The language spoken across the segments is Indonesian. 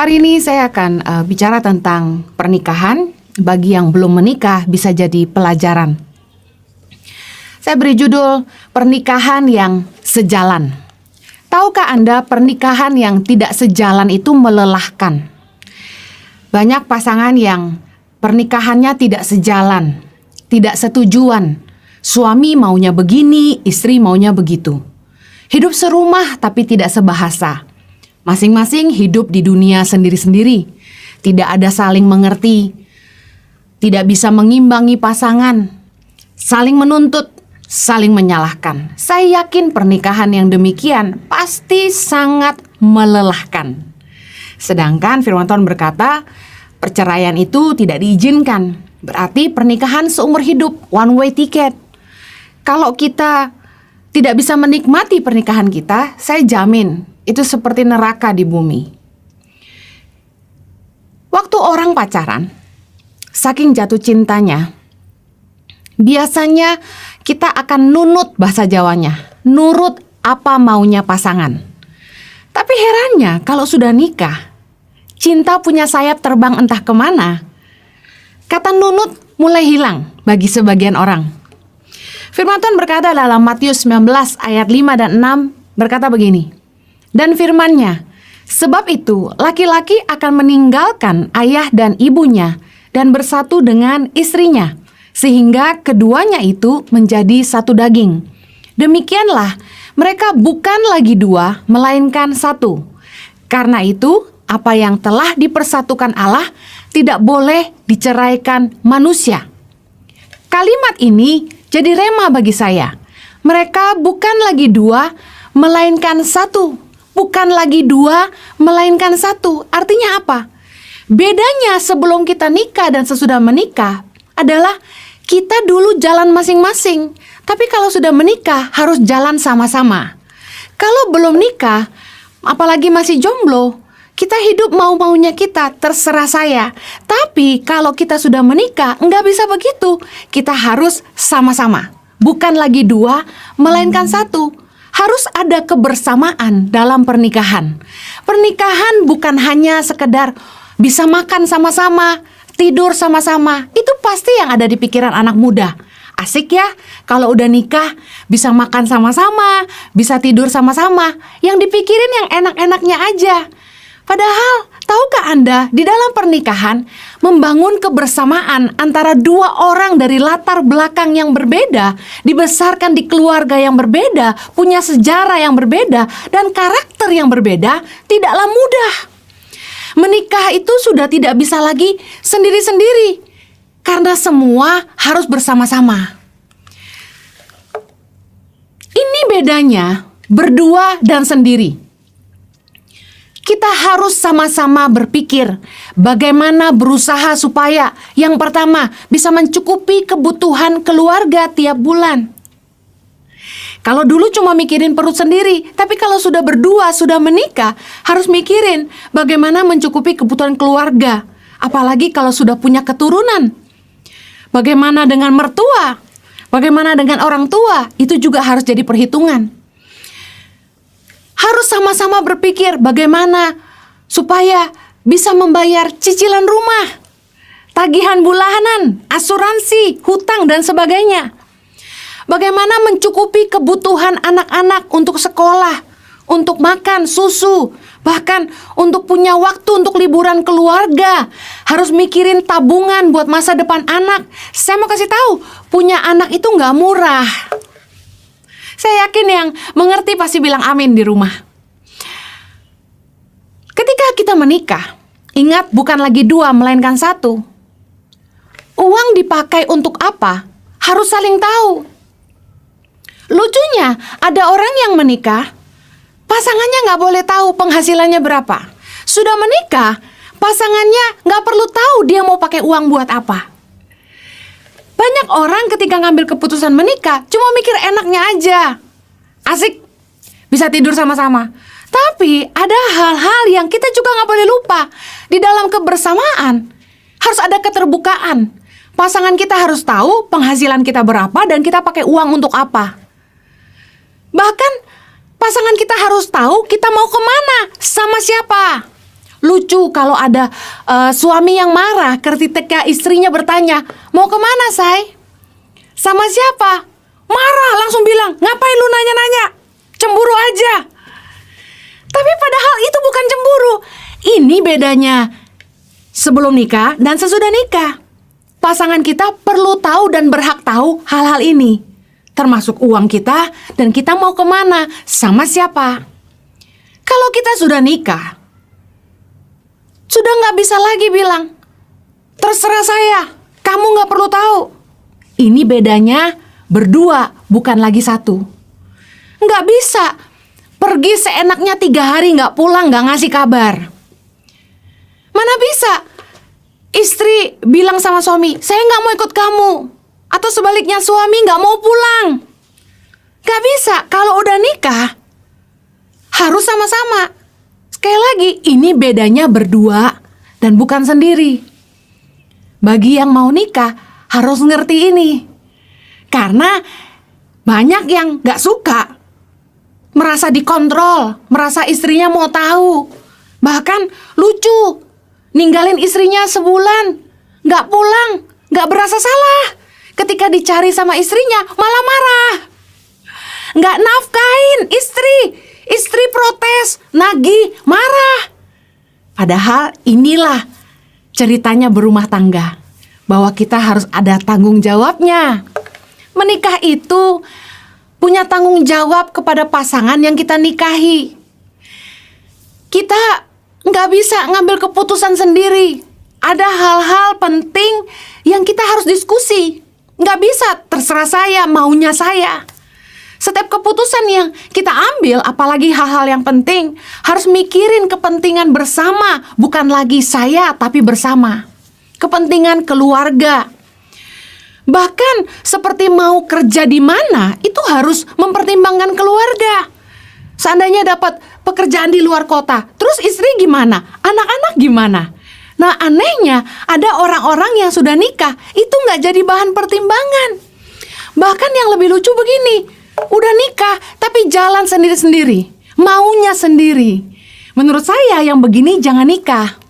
Hari ini saya akan bicara tentang pernikahan. Bagi yang belum menikah bisa jadi pelajaran. Saya beri judul pernikahan yang sejalan. Tahukah Anda pernikahan yang tidak sejalan itu melelahkan? Banyak pasangan yang pernikahannya tidak sejalan, tidak setujuan. Suami maunya begini, istri maunya begitu. Hidup serumah tapi tidak sebahasa. Masing-masing hidup di dunia sendiri-sendiri. Tidak ada saling mengerti. Tidak bisa mengimbangi pasangan. Saling menuntut, saling menyalahkan. Saya yakin pernikahan yang demikian pasti sangat melelahkan. Sedangkan firman Tuhan berkata, perceraian itu tidak diizinkan. Berarti pernikahan seumur hidup, one way ticket. Kalau kita tidak bisa menikmati pernikahan kita, saya jamin itu seperti neraka di bumi. Waktu orang pacaran, saking jatuh cintanya, biasanya kita akan nunut bahasa Jawanya, nurut apa maunya pasangan. Tapi herannya kalau sudah nikah, cinta punya sayap terbang entah kemana. Kata nunut mulai hilang bagi sebagian orang. Firman Tuhan berkata dalam Matius 19 ayat 5 dan 6 berkata begini. Dan firman-Nya, sebab itu laki-laki akan meninggalkan ayah dan ibunya dan bersatu dengan istrinya, sehingga keduanya itu menjadi satu daging. Demikianlah, mereka bukan lagi dua, melainkan satu. Karena itu, apa yang telah dipersatukan Allah tidak boleh diceraikan manusia. Kalimat ini jadi rema bagi saya. Mereka bukan lagi dua, melainkan satu. Bukan lagi dua, melainkan satu. Artinya apa? Bedanya sebelum kita nikah dan sesudah menikah adalah kita dulu jalan masing-masing. Tapi kalau sudah menikah harus jalan sama-sama. Kalau belum nikah, apalagi masih jomblo, kita hidup mau-maunya kita, terserah saya. Tapi kalau kita sudah menikah, nggak bisa begitu. Kita harus sama-sama. Bukan lagi dua, melainkan satu. Harus ada kebersamaan dalam pernikahan. Pernikahan bukan hanya sekedar bisa makan sama-sama, tidur sama-sama. Itu pasti yang ada di pikiran anak muda. Asik ya, kalau udah nikah bisa makan sama-sama, bisa tidur sama-sama. Yang dipikirin yang enak-enaknya aja. Padahal, tahukah Anda, di dalam pernikahan, membangun kebersamaan antara dua orang dari latar belakang yang berbeda, dibesarkan di keluarga yang berbeda, punya sejarah yang berbeda, dan karakter yang berbeda, tidaklah mudah. Menikah itu sudah tidak bisa lagi sendiri-sendiri, karena semua harus bersama-sama. Ini bedanya berdua dan sendiri. Kita harus sama-sama berpikir bagaimana berusaha supaya yang pertama bisa mencukupi kebutuhan keluarga tiap bulan. Kalau dulu cuma mikirin perut sendiri, tapi kalau sudah berdua, sudah menikah, harus mikirin bagaimana mencukupi kebutuhan keluarga. Apalagi kalau sudah punya keturunan. Bagaimana dengan mertua? Bagaimana dengan orang tua? Itu juga harus jadi perhitungan. Harus sama-sama berpikir bagaimana supaya bisa membayar cicilan rumah, tagihan bulanan, asuransi, hutang, dan sebagainya. Bagaimana mencukupi kebutuhan anak-anak untuk sekolah, untuk makan, susu, bahkan untuk punya waktu untuk liburan keluarga. Harus mikirin tabungan buat masa depan anak. Saya mau kasih tahu, punya anak itu nggak murah. Saya yakin yang mengerti pasti bilang amin di rumah. Ketika kita menikah, ingat bukan lagi dua, melainkan satu. Uang dipakai untuk apa? Harus saling tahu. Lucunya, ada orang yang menikah, pasangannya nggak boleh tahu penghasilannya berapa. Sudah menikah, pasangannya nggak perlu tahu dia mau pakai uang buat apa. Banyak orang ketika ngambil keputusan menikah cuma mikir enaknya aja. Asik, bisa tidur sama-sama. Tapi ada hal-hal yang kita juga nggak boleh lupa. Di dalam kebersamaan harus ada keterbukaan. Pasangan kita harus tahu penghasilan kita berapa dan kita pakai uang untuk apa. Bahkan pasangan kita harus tahu kita mau kemana, sama siapa. Lucu kalau ada suami yang marah ketika istrinya bertanya, "Mau kemana, Say?" "Sama siapa?" Marah, langsung bilang, "Ngapain lu nanya-nanya? Cemburu aja." Tapi padahal itu bukan cemburu. Ini bedanya sebelum nikah dan sesudah nikah. Pasangan kita perlu tahu dan berhak tahu hal-hal ini, termasuk uang kita dan kita mau kemana, sama siapa. Kalau kita sudah nikah, sudah nggak bisa lagi bilang, "Terserah saya, kamu nggak perlu tahu." Ini bedanya berdua, bukan lagi satu. Nggak bisa pergi seenaknya 3 hari nggak pulang, nggak ngasih kabar. Mana bisa istri bilang sama suami, "Saya nggak mau ikut kamu." Atau sebaliknya suami nggak mau pulang. Nggak bisa. Kalau udah nikah harus sama-sama. Sekali lagi, ini bedanya berdua dan bukan sendiri. Bagi yang mau nikah harus ngerti ini. Karena banyak yang nggak suka, merasa dikontrol, merasa istrinya mau tahu. Bahkan lucu, ninggalin istrinya sebulan, nggak pulang, nggak berasa salah. Ketika dicari sama istrinya malah marah. Nggak nafkain istri protes, nagih, marah. Padahal inilah ceritanya berumah tangga, bahwa kita harus ada tanggung jawabnya. Menikah itu punya tanggung jawab kepada pasangan yang kita nikahi. Kita nggak bisa ngambil keputusan sendiri. Ada hal-hal penting yang kita harus diskusi. Nggak bisa terserah saya, maunya saya. Setiap keputusan yang kita ambil, apalagi hal-hal yang penting, harus mikirin kepentingan bersama, bukan lagi saya tapi bersama. Kepentingan keluarga. Bahkan seperti mau kerja di mana, itu harus mempertimbangkan keluarga. Seandainya dapat pekerjaan di luar kota, terus istri gimana? Anak-anak gimana? Nah, anehnya ada orang-orang yang sudah nikah, itu nggak jadi bahan pertimbangan. Bahkan yang lebih lucu begini, udah nikah tapi jalan sendiri-sendiri, maunya sendiri. Menurut saya yang begini jangan nikah.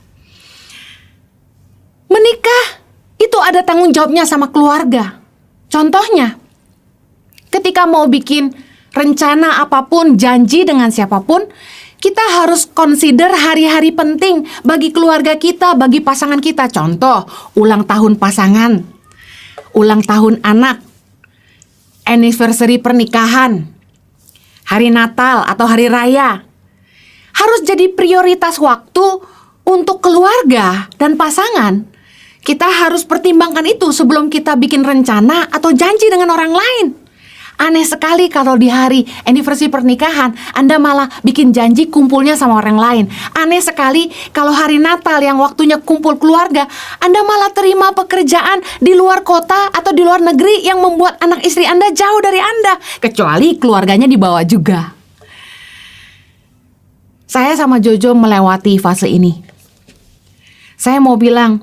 Menikah itu ada tanggung jawabnya sama keluarga. Contohnya, ketika mau bikin rencana apapun, janji dengan siapapun, kita harus consider hari-hari penting bagi keluarga kita, bagi pasangan kita. Contoh, ulang tahun pasangan, ulang tahun anak, anniversary pernikahan, hari Natal atau hari raya. Harus jadi prioritas waktu untuk keluarga dan pasangan. Kita harus pertimbangkan itu sebelum kita bikin rencana atau janji dengan orang lain. Aneh sekali kalau di hari anniversary pernikahan Anda malah bikin janji kumpulnya sama orang lain. Aneh sekali kalau hari Natal yang waktunya kumpul keluarga, Anda malah terima pekerjaan di luar kota atau di luar negeri yang membuat anak istri Anda jauh dari Anda. Kecuali keluarganya dibawa juga. Saya sama Jojo melewati fase ini. Saya mau bilang,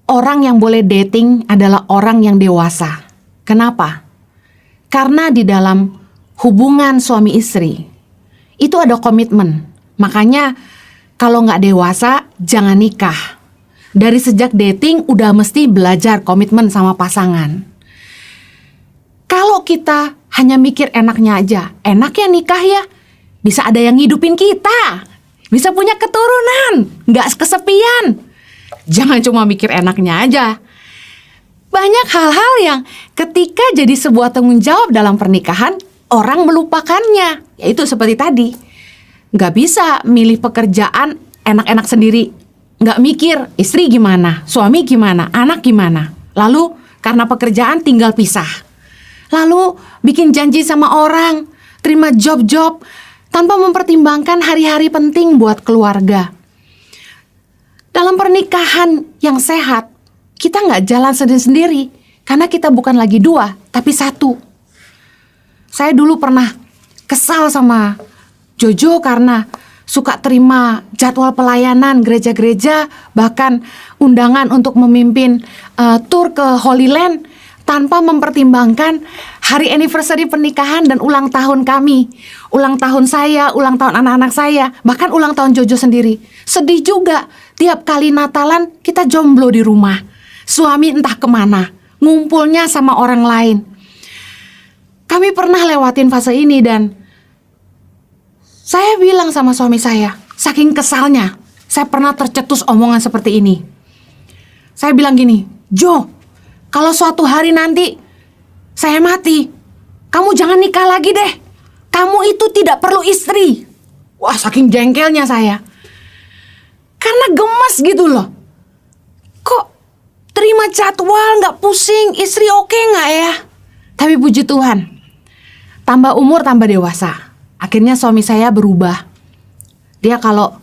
orang yang boleh dating adalah orang yang dewasa. Kenapa? Karena di dalam hubungan suami istri itu ada komitmen. Makanya kalau nggak dewasa jangan nikah. Dari sejak dating udah mesti belajar komitmen sama pasangan. Kalau kita hanya mikir enaknya aja, enak ya nikah ya, bisa ada yang ngidupin kita, bisa punya keturunan, nggak kesepian. Jangan cuma mikir enaknya aja. Banyak hal-hal yang ketika jadi sebuah tanggung jawab dalam pernikahan, orang melupakannya. Yaitu seperti tadi, nggak bisa milih pekerjaan enak-enak sendiri. Nggak mikir istri gimana, suami gimana, anak gimana. Lalu karena pekerjaan tinggal pisah. Lalu bikin janji sama orang, terima job-job, tanpa mempertimbangkan hari-hari penting buat keluarga. Dalam pernikahan yang sehat, kita nggak jalan sendiri-sendiri, karena kita bukan lagi 2, tapi 1. Saya dulu pernah kesal sama Jojo karena suka terima jadwal pelayanan gereja-gereja, bahkan undangan untuk memimpin tur ke Holy Land, tanpa mempertimbangkan hari anniversary pernikahan dan ulang tahun kami. Ulang tahun saya, ulang tahun anak-anak saya, bahkan ulang tahun Jojo sendiri. Sedih juga, tiap kali Natalan kita jomblo di rumah. Suami entah kemana, ngumpulnya sama orang lain. Kami pernah lewatin fase ini dan saya bilang sama suami saya, saking kesalnya, saya pernah tercetus omongan seperti ini. Saya bilang gini, Jo, kalau suatu hari nanti saya mati, kamu jangan nikah lagi deh. Kamu itu tidak perlu istri. Wah, saking jengkelnya saya. Karena gemes gitu loh. Kok terima jadwal gak pusing, istri oke gak ya? Tapi puji Tuhan, tambah umur tambah dewasa. Akhirnya suami saya berubah. Dia kalau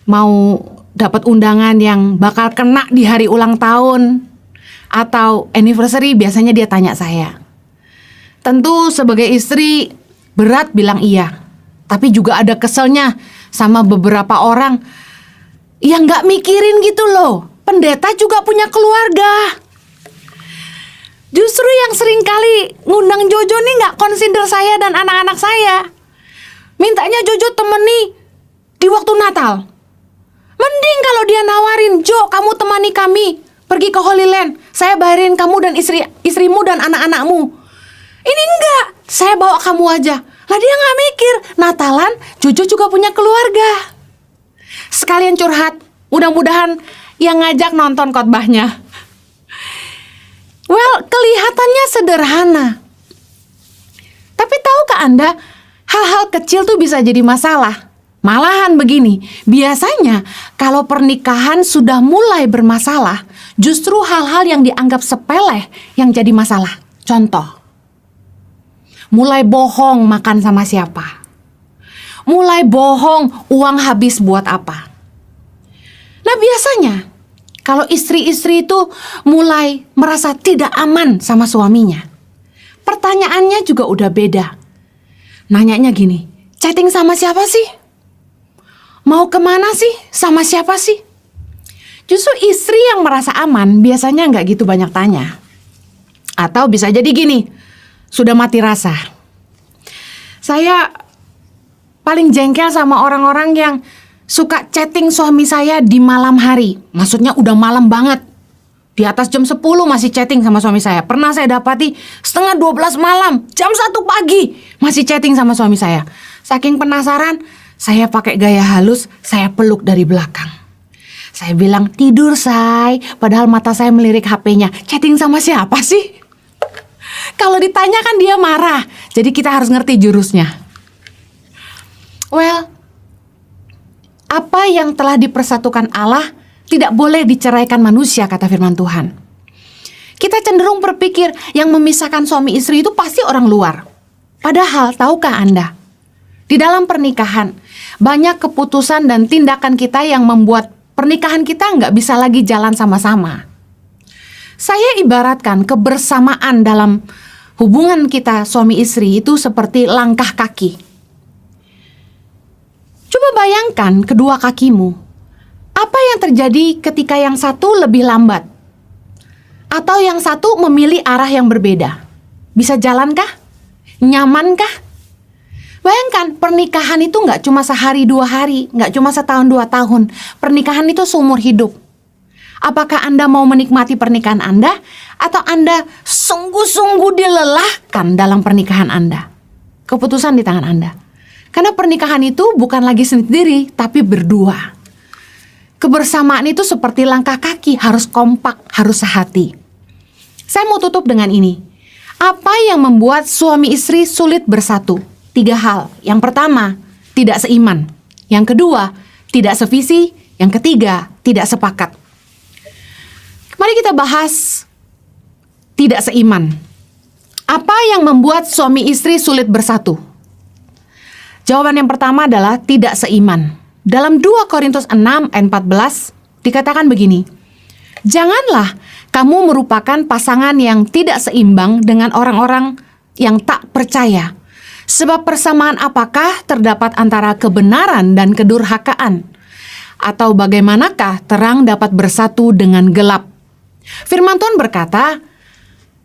mau dapat undangan yang bakal kena di hari ulang tahun atau anniversary, biasanya dia tanya saya. Tentu sebagai istri berat bilang iya, tapi juga ada keselnya sama beberapa orang yang gak mikirin gitu loh. Pendeta juga punya keluarga. Justru yang sering kali ngundang Jojo nih gak consider saya dan anak-anak saya. Mintanya Jojo temani di waktu Natal. Mending kalau dia nawarin, Jo, kamu temani kami pergi ke Holy Land, saya bayarin kamu dan istrimu dan anak-anakmu. Ini enggak, saya bawa kamu aja. Lah dia gak mikir, Natalan Jojo juga punya keluarga. Sekalian curhat, mudah-mudahan yang ngajak nonton khotbahnya. Well, kelihatannya sederhana. Tapi tahukah Anda, hal-hal kecil tuh bisa jadi masalah. Malahan begini, biasanya kalau pernikahan sudah mulai bermasalah, justru hal-hal yang dianggap sepele yang jadi masalah. Contoh, mulai bohong makan sama siapa, mulai bohong uang habis buat apa. Nah biasanya kalau istri-istri itu mulai merasa tidak aman sama suaminya, pertanyaannya juga udah beda. Nanyanya gini, chatting sama siapa sih? Mau kemana sih? Sama siapa sih? Justru istri yang merasa aman biasanya nggak gitu banyak tanya. Atau bisa jadi gini, sudah mati rasa. Saya paling jengkel sama orang-orang yang suka chatting suami saya di malam hari. Maksudnya udah malam banget. Di atas jam 10 masih chatting sama suami saya. Pernah saya dapati setengah 12 malam, jam 1 pagi masih chatting sama suami saya. Saking penasaran, saya pakai gaya halus, saya peluk dari belakang. Saya bilang, tidur say. Padahal mata saya melirik HP-nya. Chatting sama siapa sih? Kalau ditanya kan dia marah. Jadi kita harus ngerti jurusnya. Well, apa yang telah dipersatukan Allah tidak boleh diceraikan manusia, kata firman Tuhan. Kita cenderung berpikir yang memisahkan suami istri itu pasti orang luar. Padahal tahukah Anda, di dalam pernikahan banyak keputusan dan tindakan kita yang membuat pernikahan kita nggak bisa lagi jalan sama-sama. Saya ibaratkan kebersamaan dalam hubungan kita suami istri itu seperti langkah kaki. Coba bayangkan kedua kakimu. Apa yang terjadi ketika yang satu lebih lambat? Atau yang satu memilih arah yang berbeda? Bisa jalankah? Nyamankah? Bayangkan, pernikahan itu nggak cuma sehari 2 hari, nggak cuma setahun 2 tahun. Pernikahan itu seumur hidup. Apakah Anda mau menikmati pernikahan Anda, atau Anda sungguh-sungguh dilelahkan dalam pernikahan Anda? Keputusan di tangan Anda. Karena pernikahan itu bukan lagi sendiri, tapi berdua. Kebersamaan itu seperti langkah kaki, harus kompak, harus sehati. Saya mau tutup dengan ini. Apa yang membuat suami istri sulit bersatu? 3 hal. Yang pertama, tidak seiman. Yang kedua, tidak sevisi. Yang ketiga, tidak sepakat. Mari kita bahas tidak seiman. Apa yang membuat suami istri sulit bersatu? Jawaban yang pertama adalah tidak seiman. Dalam 2 Korintus 6 ayat 14 dikatakan begini, janganlah kamu merupakan pasangan yang tidak seimbang dengan orang-orang yang tak percaya. Sebab persamaan apakah terdapat antara kebenaran dan kedurhakaan? Atau bagaimanakah terang dapat bersatu dengan gelap? Firman Tuhan berkata,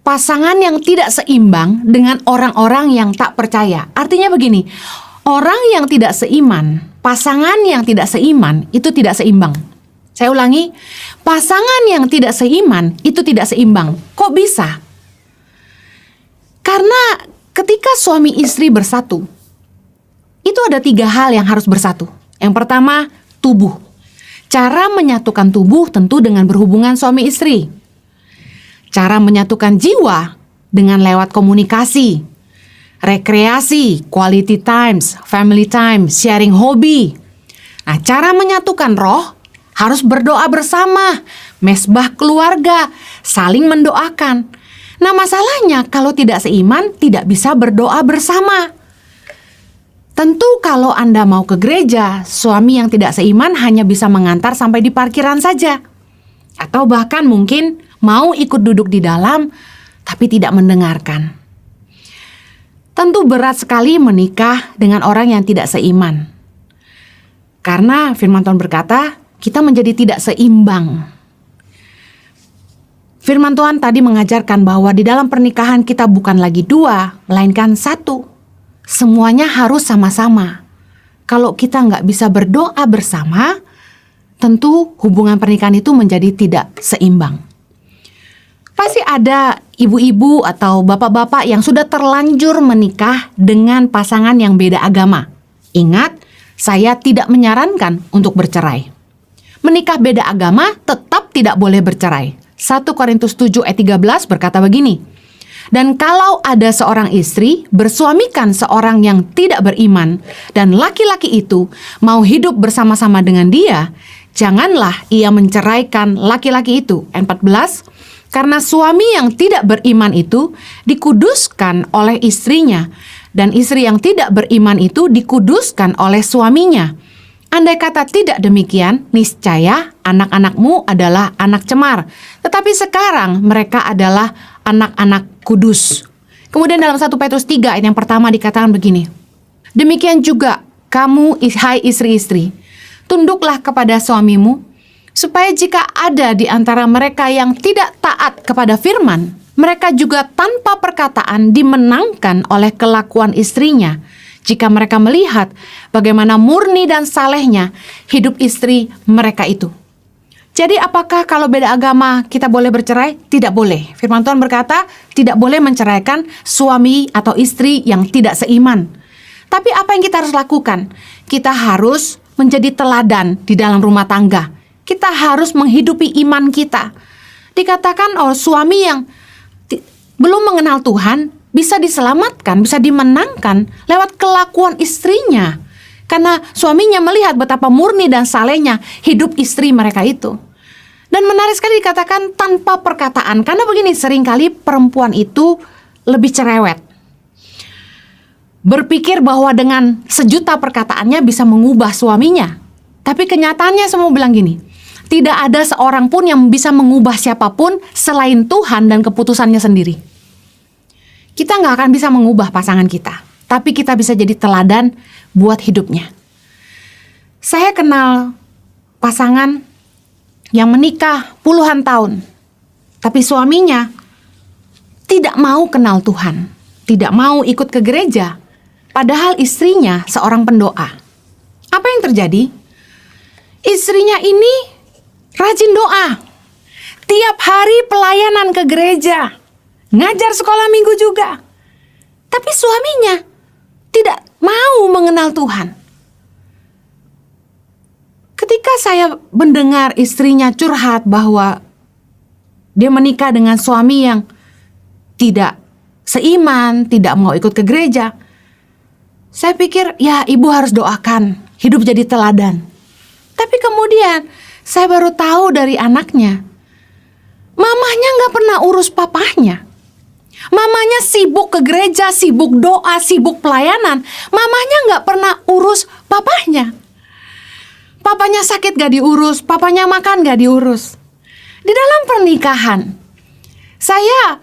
pasangan yang tidak seimbang dengan orang-orang yang tak percaya. Artinya begini, orang yang tidak seiman, pasangan yang tidak seiman itu tidak seimbang. Saya ulangi, pasangan yang tidak seiman itu tidak seimbang. Kok bisa? Karena ketika suami istri bersatu, itu ada 3 hal yang harus bersatu. Yang pertama, tubuh. Cara menyatukan tubuh tentu dengan berhubungan suami istri. Cara menyatukan jiwa dengan lewat komunikasi, rekreasi, quality times, family time, sharing hobi. Nah, cara menyatukan roh harus berdoa bersama, mesbah keluarga, saling mendoakan. Nah, masalahnya kalau tidak seiman, tidak bisa berdoa bersama. Tentu kalau Anda mau ke gereja, suami yang tidak seiman hanya bisa mengantar sampai di parkiran saja. Atau bahkan mungkin mau ikut duduk di dalam, tapi tidak mendengarkan. Tentu berat sekali menikah dengan orang yang tidak seiman. Karena firman Tuhan berkata, kita menjadi tidak seimbang. Firman Tuhan tadi mengajarkan bahwa di dalam pernikahan kita bukan lagi 2, melainkan 1. Semuanya harus sama-sama. Kalau kita nggak bisa berdoa bersama, tentu hubungan pernikahan itu menjadi tidak seimbang. Pasti ada ibu-ibu atau bapak-bapak yang sudah terlanjur menikah dengan pasangan yang beda agama. Ingat, saya tidak menyarankan untuk bercerai. Menikah beda agama tetap tidak boleh bercerai. 1 Korintus 7 ayat 13 berkata begini, dan kalau ada seorang istri bersuamikan seorang yang tidak beriman dan laki-laki itu mau hidup bersama-sama dengan dia, janganlah ia menceraikan laki-laki itu. Ayat 14, karena suami yang tidak beriman itu dikuduskan oleh istrinya, dan istri yang tidak beriman itu dikuduskan oleh suaminya. Andai kata tidak demikian, niscaya anak-anakmu adalah anak cemar, tetapi sekarang mereka adalah anak-anak kudus. Kemudian dalam 1 Petrus 3 ayat yang pertama dikatakan begini, demikian juga kamu, hai istri-istri, tunduklah kepada suamimu, supaya jika ada di antara mereka yang tidak taat kepada firman, mereka juga tanpa perkataan dimenangkan oleh kelakuan istrinya, jika mereka melihat bagaimana murni dan salehnya hidup istri mereka itu. Jadi apakah kalau beda agama kita boleh bercerai? Tidak boleh. Firman Tuhan berkata tidak boleh menceraikan suami atau istri yang tidak seiman. Tapi apa yang kita harus lakukan? Kita harus menjadi teladan di dalam rumah tangga. Kita harus menghidupi iman kita. Dikatakan suami yang belum mengenal Tuhan bisa diselamatkan, bisa dimenangkan lewat kelakuan istrinya. Karena suaminya melihat betapa murni dan salehnya hidup istri mereka itu. Dan menarik sekali dikatakan tanpa perkataan. Karena begini, seringkali perempuan itu lebih cerewet. Berpikir bahwa dengan sejuta perkataannya bisa mengubah suaminya. Tapi kenyataannya semua bilang gini, tidak ada seorang pun yang bisa mengubah siapapun selain Tuhan dan keputusannya sendiri. Kita nggak akan bisa mengubah pasangan kita, tapi kita bisa jadi teladan buat hidupnya. Saya kenal pasangan yang menikah puluhan tahun, tapi suaminya tidak mau kenal Tuhan, tidak mau ikut ke gereja, padahal istrinya seorang pendoa. Apa yang terjadi? Istrinya ini rajin doa, tiap hari pelayanan ke gereja, ngajar sekolah minggu juga. Tapi suaminya tidak mau mengenal Tuhan. Ketika saya mendengar istrinya curhat bahwa dia menikah dengan suami yang tidak seiman, tidak mau ikut ke gereja, saya pikir ya ibu harus doakan, hidup jadi teladan. Tapi kemudian saya baru tahu dari anaknya, mamahnya gak pernah urus papahnya. Mamanya sibuk ke gereja, sibuk doa, sibuk pelayanan. Mamanya gak pernah urus papahnya. Papanya sakit gak diurus, papanya makan gak diurus. Di dalam pernikahan, saya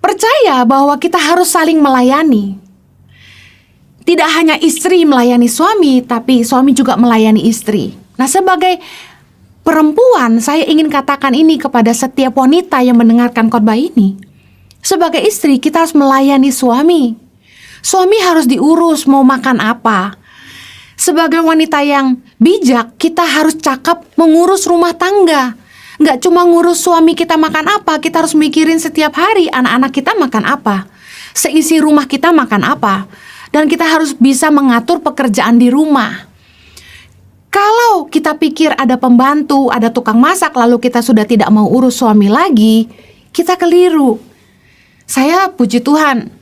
percaya bahwa kita harus saling melayani. Tidak hanya istri melayani suami, tapi suami juga melayani istri. Nah, sebagai perempuan, saya ingin katakan ini kepada setiap wanita yang mendengarkan khotbah ini. Sebagai istri, kita harus melayani suami. Suami harus diurus mau makan apa. Sebagai wanita yang bijak, kita harus cakap mengurus rumah tangga. Nggak cuma ngurus suami kita makan apa, kita harus mikirin setiap hari anak-anak kita makan apa, seisi rumah kita makan apa. Dan kita harus bisa mengatur pekerjaan di rumah. Kalau kita pikir ada pembantu, ada tukang masak, lalu kita sudah tidak mau urus suami lagi, kita keliru. Saya puji Tuhan,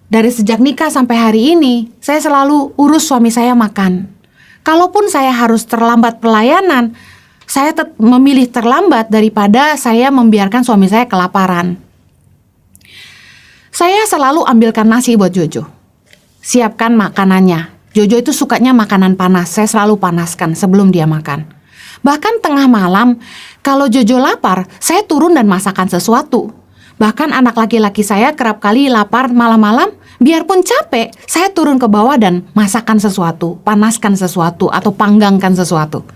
dari sejak nikah sampai hari ini, saya selalu urus suami saya makan. Kalaupun saya harus terlambat pelayanan, saya memilih terlambat daripada saya membiarkan suami saya kelaparan. Saya selalu ambilkan nasi buat Jojo. Siapkan makanannya. Jojo itu sukanya makanan panas, saya selalu panaskan sebelum dia makan. Bahkan tengah malam, kalau Jojo lapar, saya turun dan masakan sesuatu. Bahkan anak laki-laki saya kerap kali lapar malam-malam, biarpun capek, saya turun ke bawah dan masakkan sesuatu, panaskan sesuatu, atau panggangkan sesuatu.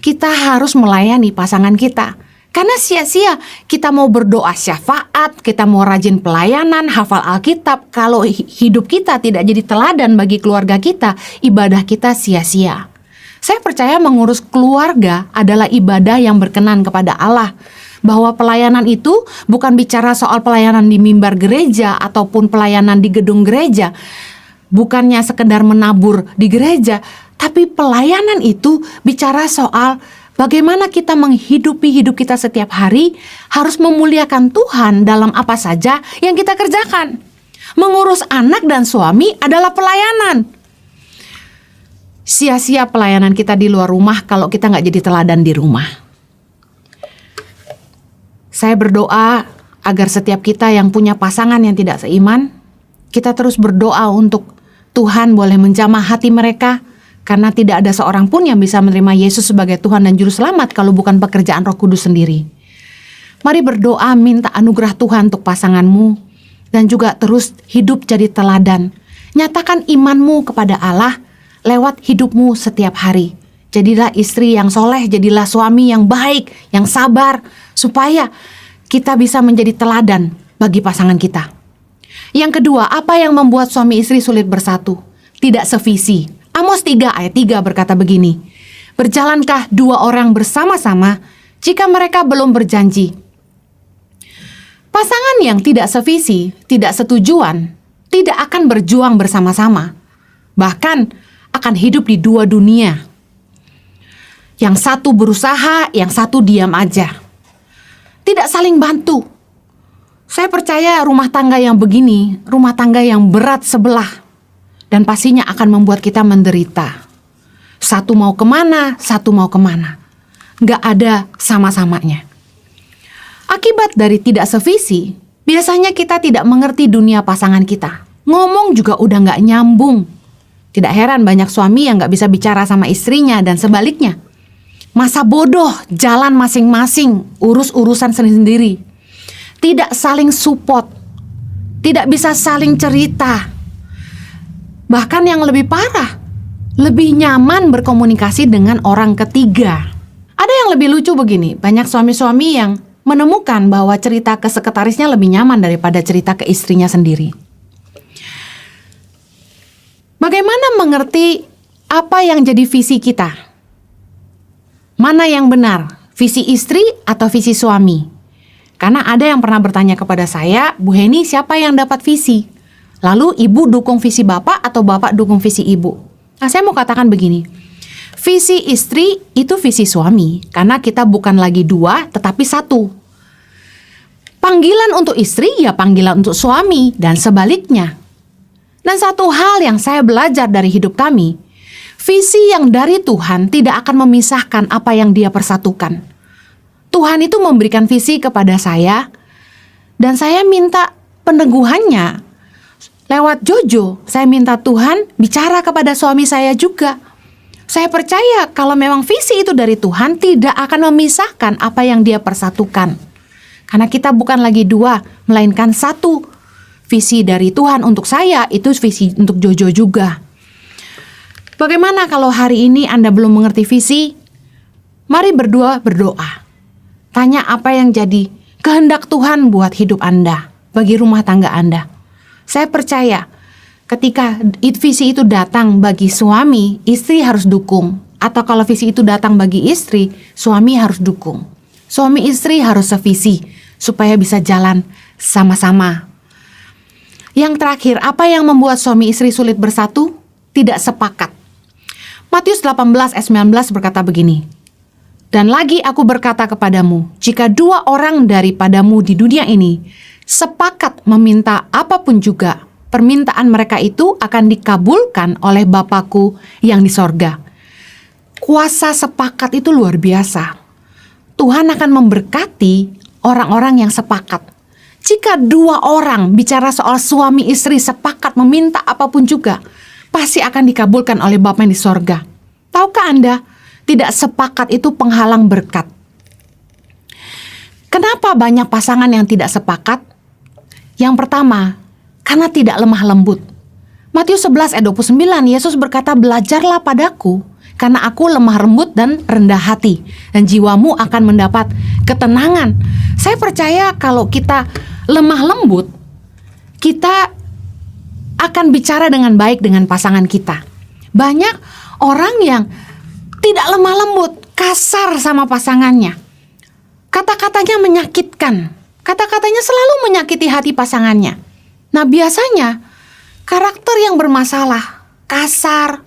Kita harus melayani pasangan kita. Karena sia-sia kita mau berdoa syafaat, kita mau rajin pelayanan, hafal Alkitab, kalau hidup kita tidak jadi teladan bagi keluarga kita, ibadah kita sia-sia. Saya percaya mengurus keluarga adalah ibadah yang berkenan kepada Allah. Bahwa pelayanan itu bukan bicara soal pelayanan di mimbar gereja ataupun pelayanan di gedung gereja. Bukannya sekedar menabur di gereja, tapi pelayanan itu bicara soal bagaimana kita menghidupi hidup kita setiap hari, harus memuliakan Tuhan dalam apa saja yang kita kerjakan. Mengurus anak dan suami adalah pelayanan. Sia-sia pelayanan kita di luar rumah kalau kita nggak jadi teladan di rumah. Saya berdoa agar setiap kita yang punya pasangan yang tidak seiman, kita terus berdoa untuk Tuhan boleh menjamah hati mereka, karena tidak ada seorang pun yang bisa menerima Yesus sebagai Tuhan dan Juru Selamat kalau bukan pekerjaan Roh Kudus sendiri. Mari berdoa minta anugerah Tuhan untuk pasanganmu, dan juga terus hidup jadi teladan. Nyatakan imanmu kepada Allah lewat hidupmu setiap hari. Jadilah istri yang soleh, jadilah suami yang baik, yang sabar, supaya kita bisa menjadi teladan bagi pasangan kita. Yang kedua, apa yang membuat suami istri sulit bersatu? Tidak sevisi. Amos 3 ayat 3 berkata begini, berjalankah dua orang bersama-sama jika mereka belum berjanji? Pasangan yang tidak sevisi, tidak setujuan, tidak akan berjuang bersama-sama. Bahkan akan hidup di dua dunia. Yang satu berusaha, yang satu diam aja. Tidak saling bantu. Saya percaya rumah tangga yang begini, rumah tangga yang berat sebelah, dan pastinya akan membuat kita menderita. Satu mau kemana, satu mau kemana. Nggak ada sama-samanya. Akibat dari tidak sevisi, biasanya kita tidak mengerti dunia pasangan kita. Ngomong juga udah nggak nyambung. Tidak heran banyak suami yang nggak bisa bicara sama istrinya dan sebaliknya. Masa bodoh, jalan masing-masing, urus-urusan sendiri-sendiri. Tidak saling support, tidak bisa saling cerita. Bahkan yang lebih parah, lebih nyaman berkomunikasi dengan orang ketiga. Ada yang lebih lucu begini, banyak suami-suami yang menemukan bahwa cerita ke sekretarisnya lebih nyaman daripada cerita ke istrinya sendiri. Bagaimana mengerti apa yang jadi visi kita? Mana yang benar, visi istri atau visi suami? Karena ada yang pernah bertanya kepada saya, Bu Heni, siapa yang dapat visi? Lalu ibu dukung visi bapak atau bapak dukung visi ibu? Nah, saya mau katakan begini, visi istri itu visi suami, karena kita bukan lagi dua, tetapi satu. Panggilan untuk istri ya panggilan untuk suami, dan sebaliknya. Dan satu hal yang saya belajar dari hidup kami, visi yang dari Tuhan tidak akan memisahkan apa yang Dia persatukan. Tuhan itu memberikan visi kepada saya, dan saya minta peneguhannya. Lewat Jojo, saya minta Tuhan bicara kepada suami saya juga. Saya percaya kalau memang visi itu dari Tuhan, tidak akan memisahkan apa yang Dia persatukan. Karena kita bukan lagi dua, melainkan satu. Visi dari Tuhan untuk saya, itu visi untuk Jojo juga. Bagaimana kalau hari ini Anda belum mengerti visi? Mari berdua berdoa. Tanya apa yang jadi kehendak Tuhan buat hidup Anda. bagi rumah tangga Anda. Saya percaya ketika visi itu datang bagi suami, istri harus dukung. Atau kalau visi itu datang bagi istri, suami harus dukung. Suami istri harus sevisi supaya bisa jalan sama-sama. Yang terakhir, apa yang membuat suami istri sulit bersatu? Tidak sepakat. Matius 18 ayat 19 berkata begini, "Dan lagi aku berkata kepadamu, jika 2 orang daripadamu di dunia ini sepakat meminta apapun juga, permintaan mereka itu akan dikabulkan oleh Bapa-Ku yang di sorga." Kuasa sepakat itu luar biasa. Tuhan akan memberkati orang-orang yang sepakat. Jika 2 orang bicara soal suami istri sepakat meminta apapun juga, pasti akan dikabulkan oleh Bapa yang di sorga. Tahukah Anda, tidak sepakat itu penghalang berkat. Kenapa banyak pasangan yang tidak sepakat? Yang pertama, karena tidak lemah lembut. Matius 11 ayat 29, Yesus berkata, "Belajarlah padaku, karena aku lemah lembut dan rendah hati, dan jiwamu akan mendapat ketenangan." Saya percaya kalau kita lemah lembut, kita akan bicara dengan baik dengan pasangan kita. Banyak orang yang tidak lemah lembut, kasar sama pasangannya. Kata-katanya menyakitkan, kata-katanya selalu menyakiti hati pasangannya. Nah, biasanya karakter yang bermasalah, kasar,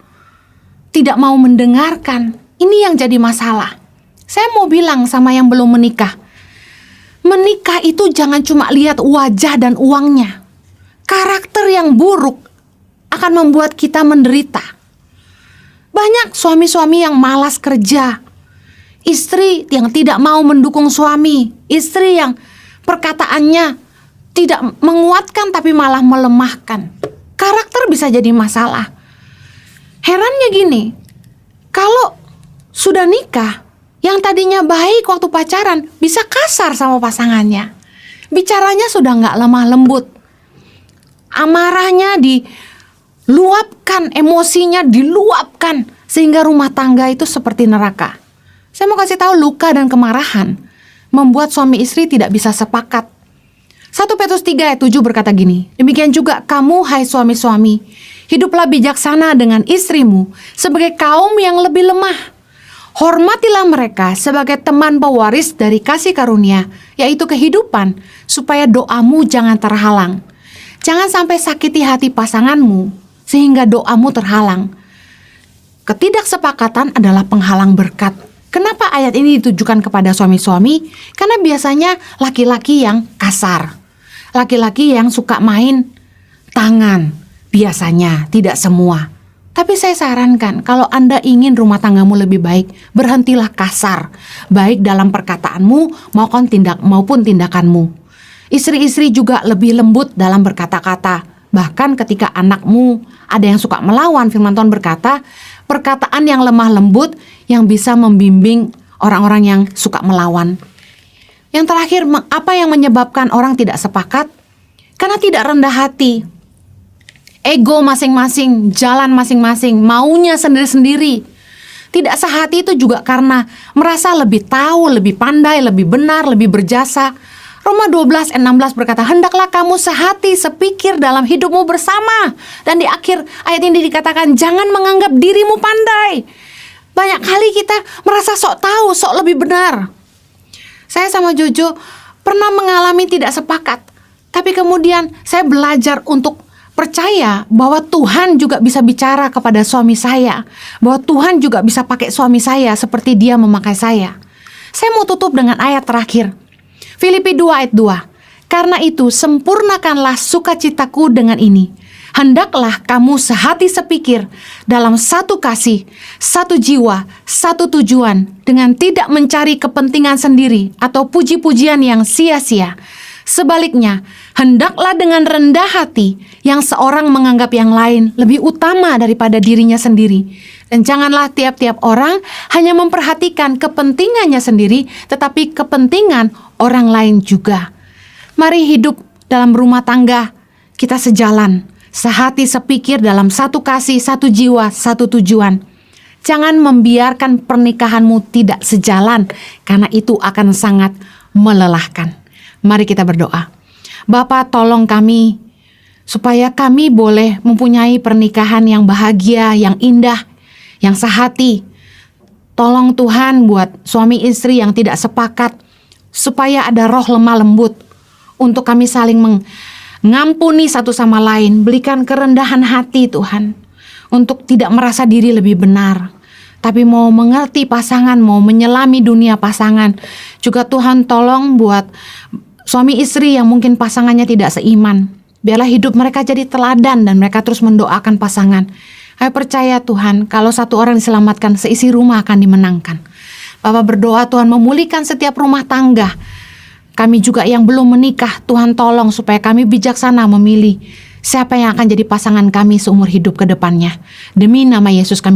tidak mau mendengarkan, ini yang jadi masalah. Saya mau bilang sama yang belum menikah, menikah itu jangan cuma lihat wajah dan uangnya. Karakter yang buruk akan membuat kita menderita. Banyak suami-suami yang malas kerja, istri yang tidak mau mendukung suami, istri yang perkataannya tidak menguatkan tapi malah melemahkan. Karakter bisa jadi masalah. Herannya gini, kalau sudah nikah, yang tadinya baik waktu pacaran bisa kasar sama pasangannya. Bicaranya sudah nggak lemah lembut. Amarahnya diluapkan, emosinya diluapkan, sehingga rumah tangga itu seperti neraka. Saya mau kasih tahu, luka dan kemarahan membuat suami istri tidak bisa sepakat. 1 Petrus 3 ayat 7 berkata gini, "Demikian juga kamu, hai suami-suami, hiduplah bijaksana dengan istrimu sebagai kaum yang lebih lemah. Hormatilah mereka sebagai teman pewaris dari kasih karunia, yaitu kehidupan, supaya doamu jangan terhalang." Jangan sampai sakiti hati pasanganmu sehingga doamu terhalang. Ketidaksepakatan adalah penghalang berkat. Kenapa ayat ini ditujukan kepada suami-suami? Karena biasanya laki-laki yang kasar, laki-laki yang suka main tangan. Biasanya, tidak semua. Tapi saya sarankan, kalau Anda ingin rumah tanggamu lebih baik, berhentilah kasar, baik dalam perkataanmu maupun tindakanmu. Istri-istri juga lebih lembut dalam berkata-kata. Bahkan ketika anakmu ada yang suka melawan, firman Tuhan berkata, perkataan yang lemah lembut yang bisa membimbing orang-orang yang suka melawan. Yang terakhir, apa yang menyebabkan orang tidak sepakat? Karena tidak rendah hati. Ego masing-masing, jalan masing-masing, maunya sendiri-sendiri. Tidak sehati itu juga karena merasa lebih tahu, lebih pandai, lebih benar, lebih berjasa. Roma 12 ayat 16 berkata, "Hendaklah kamu sehati sepikir dalam hidupmu bersama." Dan di akhir ayat ini dikatakan, "Jangan menganggap dirimu pandai." Banyak kali kita merasa sok tahu, sok lebih benar. Saya sama Jojo pernah mengalami tidak sepakat, tapi kemudian saya belajar untuk percaya bahwa Tuhan juga bisa bicara kepada suami saya, bahwa Tuhan juga bisa pakai suami saya seperti Dia memakai saya. Saya mau tutup dengan ayat terakhir, Filipi 2 ayat 2. "Karena itu sempurnakanlah sukacitaku dengan ini. Hendaklah kamu sehati sepikir dalam satu kasih, satu jiwa, satu tujuan, dengan tidak mencari kepentingan sendiri atau puji-pujian yang sia-sia. Sebaliknya, hendaklah dengan rendah hati yang seorang menganggap yang lain lebih utama daripada dirinya sendiri. Dan janganlah tiap-tiap orang hanya memperhatikan kepentingannya sendiri, tetapi kepentingan orang lain juga." Mari hidup dalam rumah tangga kita sejalan, sehati sepikir dalam satu kasih, satu jiwa, satu tujuan. Jangan membiarkan pernikahanmu tidak sejalan, karena itu akan sangat melelahkan. Mari kita berdoa. Bapa, tolong kami supaya kami boleh mempunyai pernikahan yang bahagia, yang indah, yang sehati. Tolong Tuhan buat suami istri yang tidak sepakat, supaya ada roh lemah lembut untuk kami saling mengampuni satu sama lain. Berikan kerendahan hati Tuhan, untuk tidak merasa diri lebih benar, tapi mau mengerti pasangan, mau menyelami dunia pasangan. Juga Tuhan tolong buat suami istri yang mungkin pasangannya tidak seiman, biarlah hidup mereka jadi teladan dan mereka terus mendoakan pasangan. Saya percaya Tuhan, kalau satu orang diselamatkan, seisi rumah akan dimenangkan. Bapak berdoa Tuhan memulihkan setiap rumah tangga. Kami juga yang belum menikah, Tuhan tolong supaya kami bijaksana memilih siapa yang akan jadi pasangan kami seumur hidup ke depannya. Demi nama Yesus kami